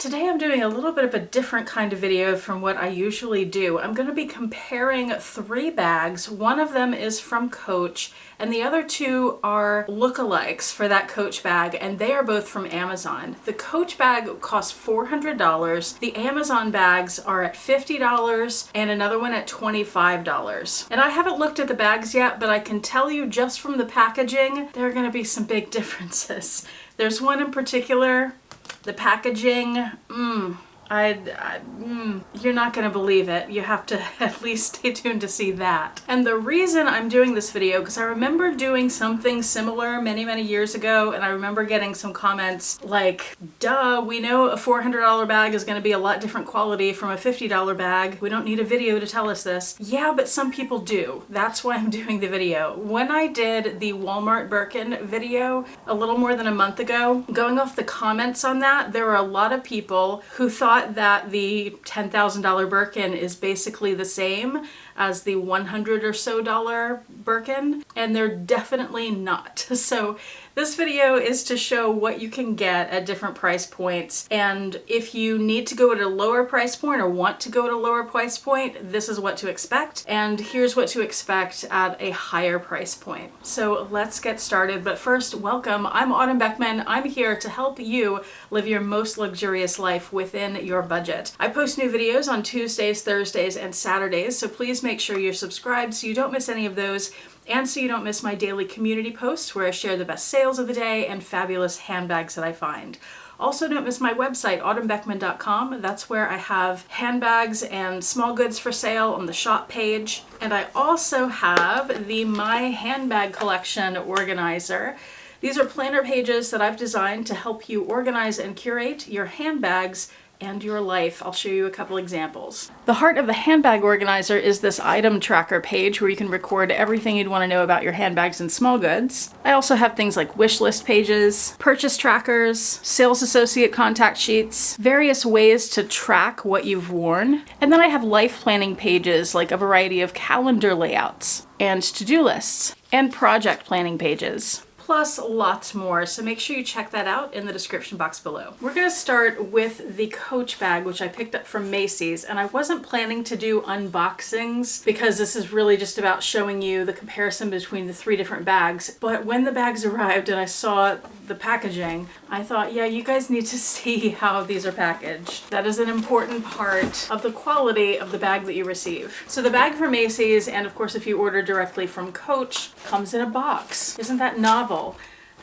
Today I'm doing a little bit of a different kind of video from what I usually do. I'm going to be comparing 3 bags. One of them is from Coach and the other 2 are lookalikes for that Coach bag, and they are both from Amazon. The Coach bag costs $400, the Amazon bags are at $50 and another one at $25. And I haven't looked at the bags yet, but I can tell you just from the packaging, there are going to be some big differences. There's one in particular. The packaging, you're not going to believe it. You have to at least stay tuned to see that. And the reason I'm doing this video, because I remember doing something similar many years ago, and I remember getting some comments like, duh, we know a $400 bag is going to be a lot different quality from a $50 bag. We don't need a video to tell us this. Yeah, but some people do. That's why I'm doing the video. When I did the Walmart Birkin video a little more than a month ago, going off the comments on that, there were a lot of people who thought that the $10,000 Birkin is basically the same as the $100 or so Birkin, and they're definitely not. So this video is to show what you can get at different price points, and if you need to go at a lower price point or want to go at a lower price point, this is what to expect, and here's what to expect at a higher price point. So let's get started, but first, welcome. I'm Autumn Beckman. I'm here to help you live your most luxurious life within your budget. I post new videos on Tuesdays, Thursdays, and Saturdays, so please make sure you're subscribed so you don't miss any of those, and so you don't miss my daily community posts where I share the best sales of the day and fabulous handbags that I find. Also, don't miss my website, autumnbeckman.com. That's where I have handbags and small goods for sale on the shop page. And I also have the My Handbag Collection organizer. These are planner pages that I've designed to help you organize and curate your handbags and your life. I'll show you a couple examples. The heart of the handbag organizer is this item tracker page where you can record everything you'd want to know about your handbags and small goods. I also have things like wish list pages, purchase trackers, sales associate contact sheets, various ways to track what you've worn, and then I have life planning pages like a variety of calendar layouts and to-do lists and project planning pages, plus lots more, so make sure you check that out in the description box below. We're going to start with the Coach bag, which I picked up from Macy's, and I wasn't planning to do unboxings because this is really just about showing you the comparison between the 3 different bags, but when the bags arrived and I saw the packaging, I thought, yeah, you guys need to see how these are packaged. That is an important part of the quality of the bag that you receive. So the bag from Macy's, and of course if you order directly from Coach, comes in a box. Isn't that novel?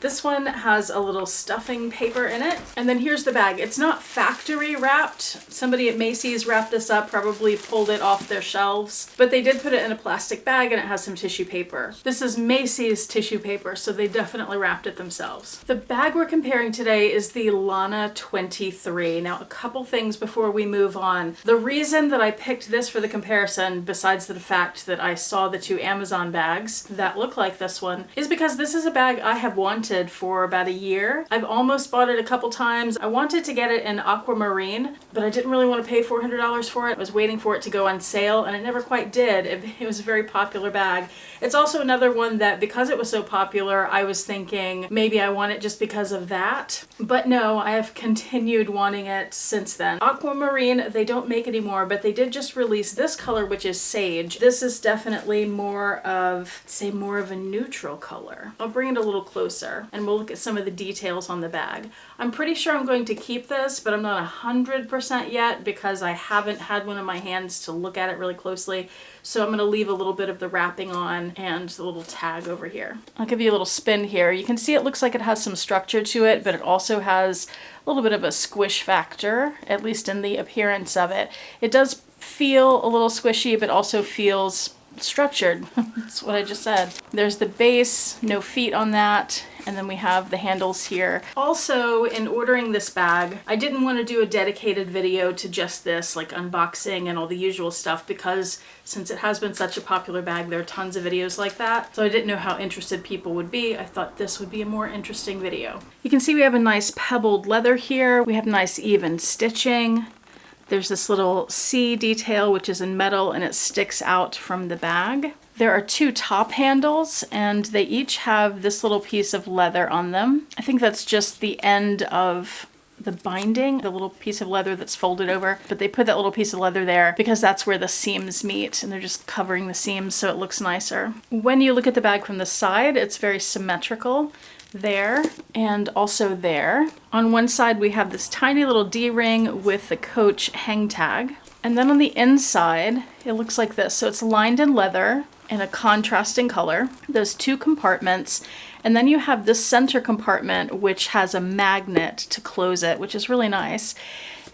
This one has a little stuffing paper in it. And then here's the bag. It's not factory wrapped. Somebody at Macy's wrapped this up, probably pulled it off their shelves, but they did put it in a plastic bag and it has some tissue paper. This is Macy's tissue paper, so they definitely wrapped it themselves. The bag we're comparing today is the Lana 23. Now, a couple things before we move on. The reason that I picked this for the comparison, besides the fact that I saw the 2 Amazon bags that look like this one, is because this is a bag I have wanted for about a year. I've almost bought it a couple times. I wanted to get it in aquamarine, but I didn't really want to pay $400 for it. I was waiting for it to go on sale, and it never quite did. It was a very popular bag. It's also another one that, because it was so popular, I was thinking maybe I want it just because of that. But no, I have continued wanting it since then. Aquamarine, they don't make anymore, but they did just release this color, which is sage. This is definitely more of, say, more of a neutral color. I'll bring it a little closer and we'll look at some of the details on the bag. I'm pretty sure I'm going to keep this, but I'm not 100% yet because I haven't had one in my hands to look at it really closely. So I'm going to leave a little bit of the wrapping on and the little tag over here. I'll give you a little spin here. You can see it looks like it has some structure to it, but it also has a little bit of a squish factor, at least in the appearance of it. It does feel a little squishy, but also feels structured. That's what I just said. There's the base, no feet on that, and then we have the handles here. Also, in ordering this bag, I didn't want to do a dedicated video to just this, like unboxing and all the usual stuff, because since it has been such a popular bag, there are tons of videos like that. So I didn't know how interested people would be. I thought this would be a more interesting video. You can see we have a nice pebbled leather here. We have nice even stitching. There's this little C detail, which is in metal, and it sticks out from the bag. There are 2 top handles, and they each have this little piece of leather on them. I think that's just the end of the binding, the little piece of leather that's folded over, but they put that little piece of leather there because that's where the seams meet, and they're just covering the seams so it looks nicer. When you look at the bag from the side, it's very symmetrical there and also there. On one side we have this tiny little D-ring with the Coach hang tag, and then on the inside it looks like this. So it's lined in leather in a contrasting color, those two compartments, and then you have this center compartment which has a magnet to close it, which is really nice.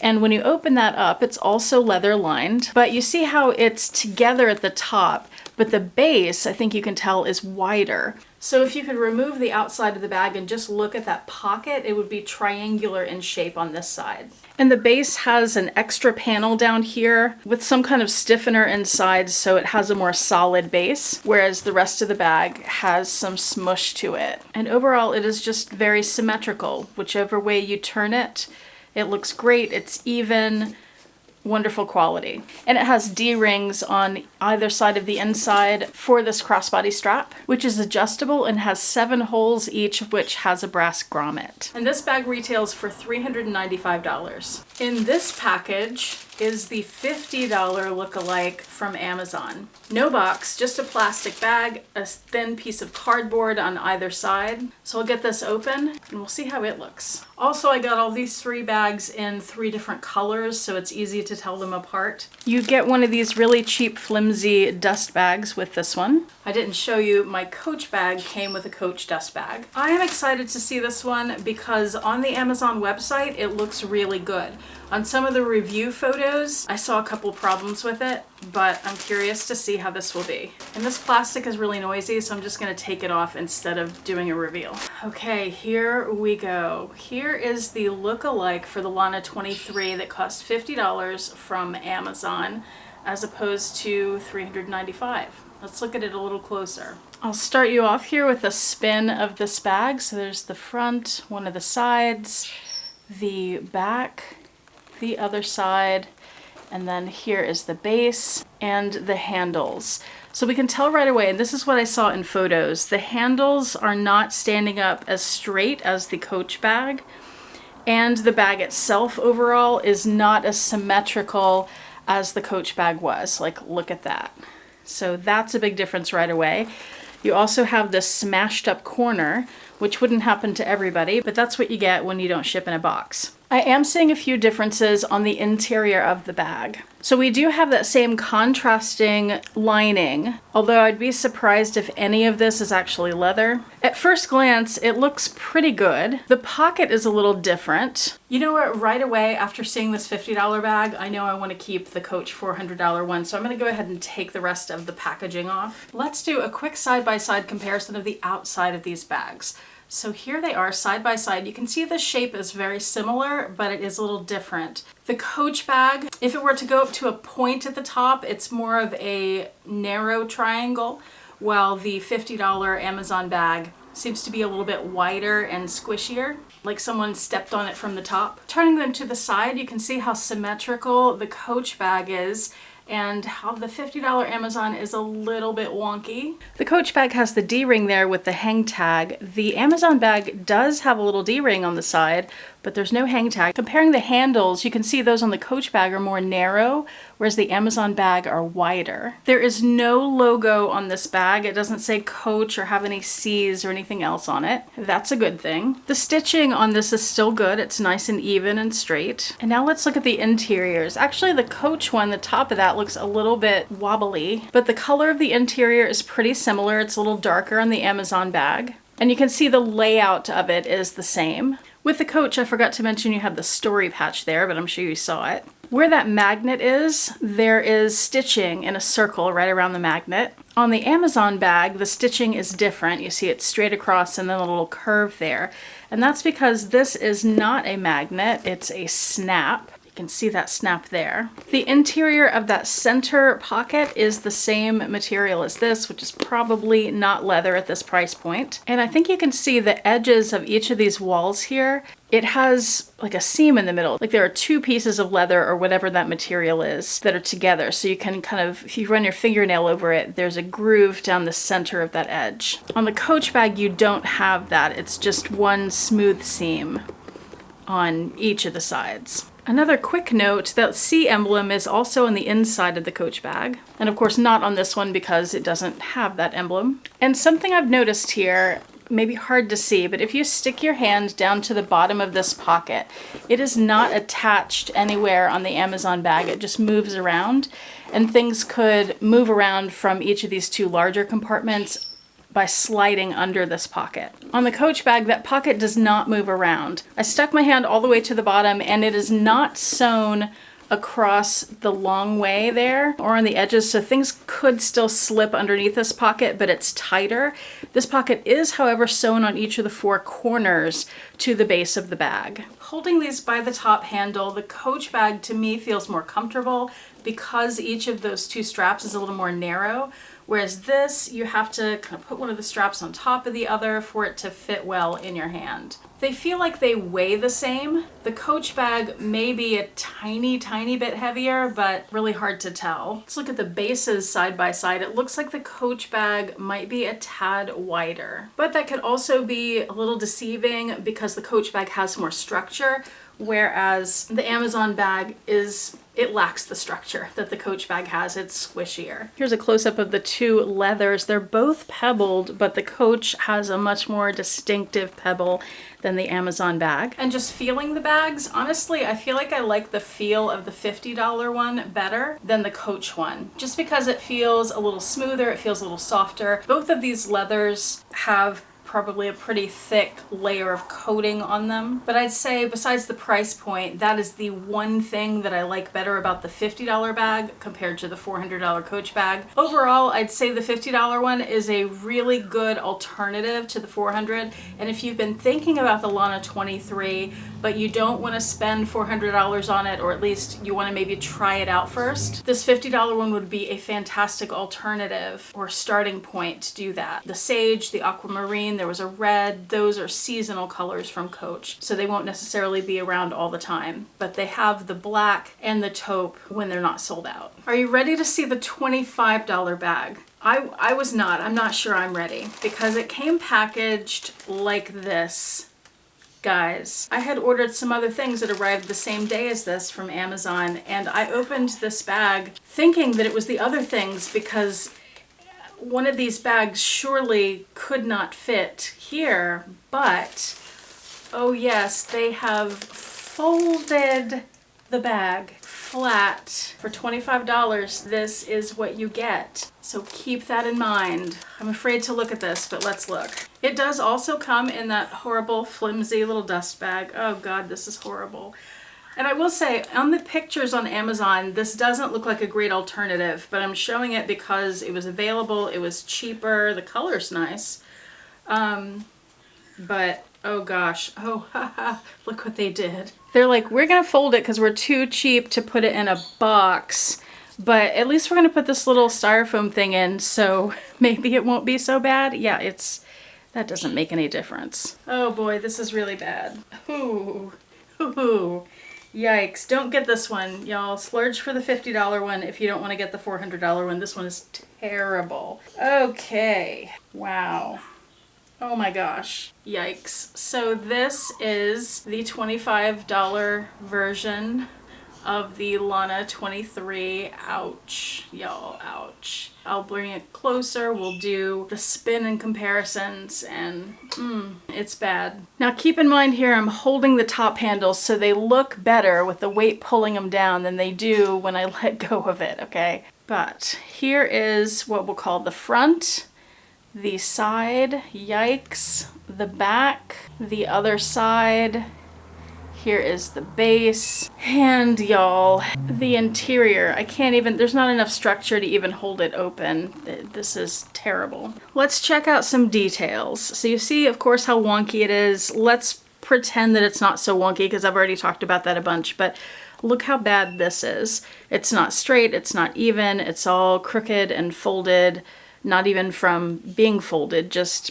And when you open that up, it's also leather lined, but you see how it's together at the top, but the base, I think you can tell, is wider. So if you could remove the outside of the bag and just look at that pocket, it would be triangular in shape on this side. And the base has an extra panel down here with some kind of stiffener inside, so it has a more solid base, whereas the rest of the bag has some smush to it. And overall, it is just very symmetrical. Whichever way you turn it, it looks great. It's even, wonderful quality. And it has D-rings on either side of the inside for this crossbody strap, which is adjustable and has 7 holes, each of which has a brass grommet. And this bag retails for $395. In this package is the $50 lookalike from Amazon. No box, just a plastic bag, a thin piece of cardboard on either side. So I'll get this open and we'll see how it looks. Also, I got all these 3 bags in 3 different colors, so it's easy to tell them apart. You get one of these really cheap, flimsy dust bags with this one. I didn't show you, my Coach bag came with a Coach dust bag. I am excited to see this one because on the Amazon website, it looks really good. On some of the review photos, I saw a couple problems with it, but I'm curious to see how this will be. And this plastic is really noisy, so I'm just gonna take it off instead of doing a reveal. Okay, here we go. Here is the look-alike for the Lana 23 that cost $50 from Amazon, as opposed to $395. Let's look at it a little closer. I'll start you off here with a spin of this bag. So there's the front, one of the sides, the back, the other side, and then here is the base and the handles. So we can tell right away, and this is what I saw in photos, the handles are not standing up as straight as the Coach bag, and the bag itself overall is not as symmetrical as the Coach bag was. Like, look at that. So that's a big difference right away. You also have this smashed up corner, which wouldn't happen to everybody, but that's what you get when you don't ship in a box. I am seeing a few differences on the interior of the bag. So we do have that same contrasting lining, although I'd be surprised if any of this is actually leather. At first glance, it looks pretty good. The pocket is a little different. You know what, right away after seeing this $50 bag, I know I want to keep the Coach $400 one, so I'm going to go ahead and take the rest of the packaging off. Let's do a quick side-by-side comparison of the outside of these bags. So here they are side by side. You can see the shape is very similar, but it is a little different. The Coach bag, if it were to go up to a point at the top, it's more of a narrow triangle, while the $50 Amazon bag seems to be a little bit wider and squishier, like someone stepped on it from the top. Turning them to the side, you can see how symmetrical the Coach bag is, and how the $50 Amazon is a little bit wonky. The Coach bag has the D-ring there with the hang tag. The Amazon bag does have a little D-ring on the side, but there's no hang tag. Comparing the handles, you can see those on the Coach bag are more narrow, whereas the Amazon bag are wider. There is no logo on this bag. It doesn't say Coach or have any C's or anything else on it. That's a good thing. The stitching on this is still good. It's nice and even and straight. And now let's look at the interiors. Actually, the Coach one, the top of that looks a little bit wobbly, but the color of the interior is pretty similar. It's a little darker on the Amazon bag. And you can see the layout of it is the same. With the Coach, I forgot to mention you have the story patch there, but I'm sure you saw it. Where that magnet is, there is stitching in a circle right around the magnet. On the Amazon bag, the stitching is different. You see it straight across and then a little curve there. And that's because this is not a magnet, it's a snap. You can see that snap there. The interior of that center pocket is the same material as this, which is probably not leather at this price point. And I think you can see the edges of each of these walls here. It has like a seam in the middle. Like there are 2 pieces of leather or whatever that material is that are together. So you can kind of, if you run your fingernail over it, there's a groove down the center of that edge. On the Coach bag, you don't have that. It's just one smooth seam. on each of the sides. Another quick note, that C emblem is also on the inside of the Coach bag. And of course not on this one because it doesn't have that emblem. And something I've noticed here, maybe hard to see, but if you stick your hand down to the bottom of this pocket, it is not attached anywhere on the Amazon bag. It just moves around, and things could move around from each of these two larger compartments by sliding under this pocket. On the Coach bag, that pocket does not move around. I stuck my hand all the way to the bottom, and it is not sewn across the long way there or on the edges, so things could still slip underneath this pocket, but it's tighter. This pocket is, however, sewn on each of the four corners to the base of the bag. Holding these by the top handle, the Coach bag to me feels more comfortable because each of those two straps is a little more narrow. Whereas this, you have to kind of put one of the straps on top of the other for it to fit well in your hand. They feel like they weigh the same. The Coach bag may be a tiny bit heavier, but really hard to tell. Let's look at the bases side by side. It looks like the Coach bag might be a tad wider, but that could also be a little deceiving because the Coach bag has more structure, whereas the Amazon bag it lacks the structure that the Coach bag has. It's squishier. Here's a close-up of the two leathers. They're both pebbled, but the Coach has a much more distinctive pebble than the Amazon bag. And just feeling the bags, honestly, I feel like I like the feel of the $50 one better than the Coach one, just because it feels a little smoother, it feels a little softer. Both of these leathers have probably a pretty thick layer of coating on them. But I'd say besides the price point, that is the one thing that I like better about the $50 bag compared to the $400 Coach bag. Overall, I'd say the $50 one is a really good alternative to the $400. And if you've been thinking about the Lana 23, but you don't want to spend $400 on it, or at least you want to maybe try it out first, this $50 one would be a fantastic alternative or starting point to do that. The sage, the aquamarine, there was a red, those are seasonal colors from Coach, so they won't necessarily be around all the time, but they have the black and the taupe when they're not sold out. Are you ready to see the $25 bag? I was not. I'm not sure I'm ready because it came packaged like this. Guys, I had ordered some other things that arrived the same day as this from Amazon, and I opened this bag thinking that it was the other things because one of these bags surely could not fit here, but oh yes, they have folded the bag flat. For $25, this is what you get. So keep that in mind. I'm afraid to look at this, but let's look. It does also come in that horrible flimsy little dust bag. Oh God, this is horrible. And I will say, on the pictures on Amazon, this doesn't look like a great alternative, but I'm showing it because it was available, it was cheaper, the color's nice. But oh gosh, oh haha, look what they did. They're like, we're gonna fold it because we're too cheap to put it in a box, but at least we're gonna put this little styrofoam thing in, so maybe it won't be so bad. Yeah, that doesn't make any difference. Oh boy, this is really bad. Ooh, ooh. Yikes, don't get this one, y'all. Splurge for the $50 one if you don't want to get the $400 one. This one is terrible. Okay, wow. Oh my gosh, yikes. So this is the $25 version of the Lana 23. Ouch, y'all, ouch. I'll bring it closer, we'll do the spin and comparisons, and it's bad. Now keep in mind here, I'm holding the top handles so they look better with the weight pulling them down than they do when I let go of it, okay? But here is what we'll call the front, the side, yikes, the back, the other side. Here is the base, and y'all, the interior. I can't even, there's not enough structure to even hold it open. This is terrible. Let's check out some details. So you see, of course, how wonky it is. Let's pretend that it's not so wonky because I've already talked about that a bunch, but look how bad this is. It's not straight, it's not even, it's all crooked and folded, not even from being folded, just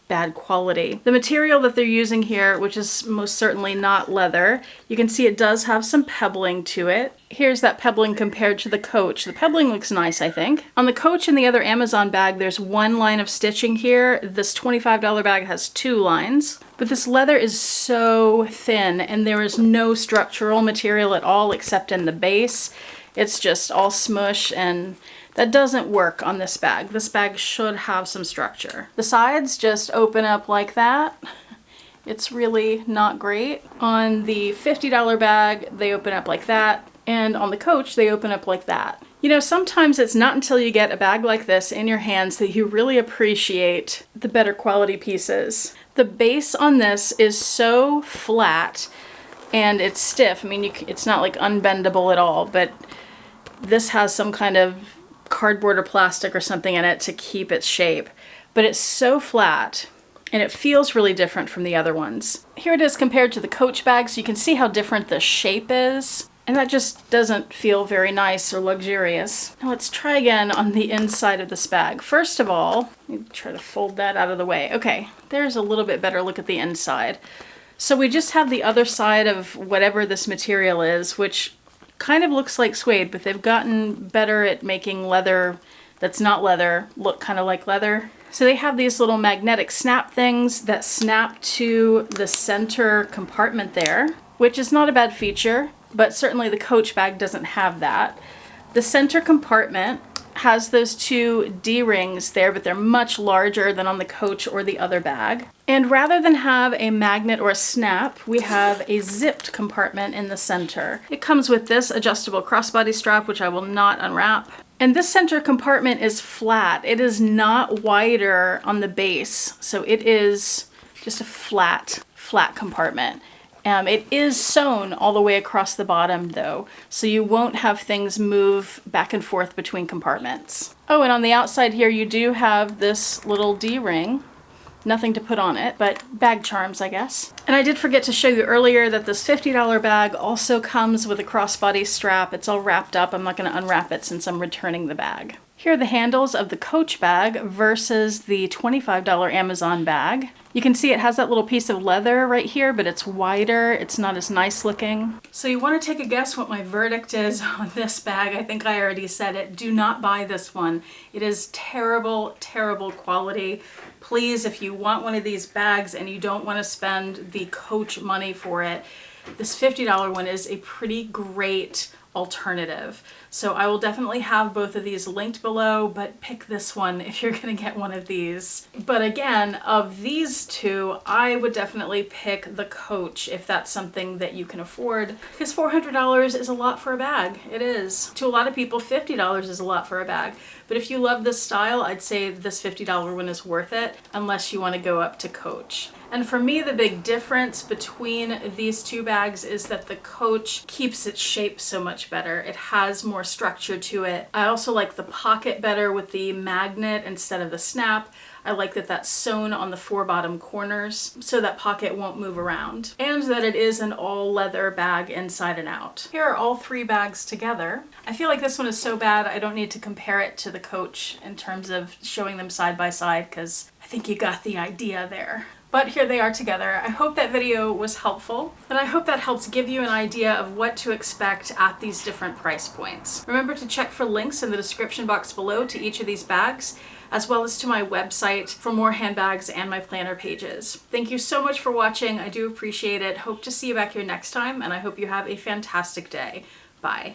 bad quality. The material that they're using here, which is most certainly not leather, you can see it does have some pebbling to it. Here's that pebbling compared to the Coach. The pebbling looks nice, I think. On the Coach and the other Amazon bag, there's one line of stitching here. This $25 bag has 2 lines. But this leather is so thin, and there is no structural material at all except in the base. It's just all smush, and that doesn't work on this bag. This bag should have some structure. The sides just open up like that. It's really not great. On the $50 bag, they open up like that. And on the Coach, they open up like that. You know, sometimes it's not until you get a bag like this in your hands that you really appreciate the better quality pieces. The base on this is so flat and it's stiff. I mean, it's not like unbendable at all, but this has some kind of cardboard or plastic or something in it to keep its shape. But it's so flat and it feels really different from the other ones. Here it is compared to the Coach bag, so you can see how different the shape is. And that just doesn't feel very nice or luxurious. Now let's try again on the inside of this bag. First of all, let me try to fold that out of the way. Okay, there's a little bit better look at the inside. So we just have the other side of whatever this material is, which kind of looks like suede, but they've gotten better at making leather that's not leather look kind of like leather. So they have these little magnetic snap things that snap to the center compartment there, which is not a bad feature. But certainly the Coach bag doesn't have that. The center compartment has those 2 D-rings there, but they're much larger than on the Coach or the other bag. And rather than have a magnet or a snap, we have a zipped compartment in the center. It comes with this adjustable crossbody strap, which I will not unwrap. And this center compartment is flat. It is not wider on the base, so it is just a flat compartment. It is sewn all the way across the bottom though, so you won't have things move back and forth between compartments. Oh, and on the outside here you do have this little D-ring. Nothing to put on it, but bag charms, I guess. And I did forget to show you earlier that this $50 bag also comes with a crossbody strap. It's all wrapped up. I'm not going to unwrap it since I'm returning the bag. Here are the handles of the Coach bag versus the $25 Amazon bag. You can see it has that little piece of leather right here, but it's wider. It's not as nice looking. So you want to take a guess what my verdict is on this bag? I think I already said it. Do not buy this one. It is terrible, terrible quality. Please, if you want one of these bags and you don't want to spend the Coach money for it, this $50 one is a pretty great alternative. So I will definitely have both of these linked below, but pick this one if you're gonna get one of these. But again, of these 2, I would definitely pick the Coach if that's something that you can afford, because $400 is a lot for a bag. It is. To a lot of people, $50 is a lot for a bag. But if you love this style, I'd say this $50 one is worth it, unless you want to go up to Coach. And for me, the big difference between these 2 bags is that the Coach keeps its shape so much better. It has more structure to it. I also like the pocket better with the magnet instead of the snap. I like that that's sewn on the 4 bottom corners so that pocket won't move around, and that it is an all leather bag inside and out. Here are all 3 bags together. I feel like this one is so bad I don't need to compare it to the Coach in terms of showing them side by side, because I think you got the idea there. But here they are together. I hope that video was helpful, and I hope that helps give you an idea of what to expect at these different price points. Remember to check for links in the description box below to each of these bags, as well as to my website for more handbags and my planner pages. Thank you so much for watching. I do appreciate it. Hope to see you back here next time, and I hope you have a fantastic day. Bye.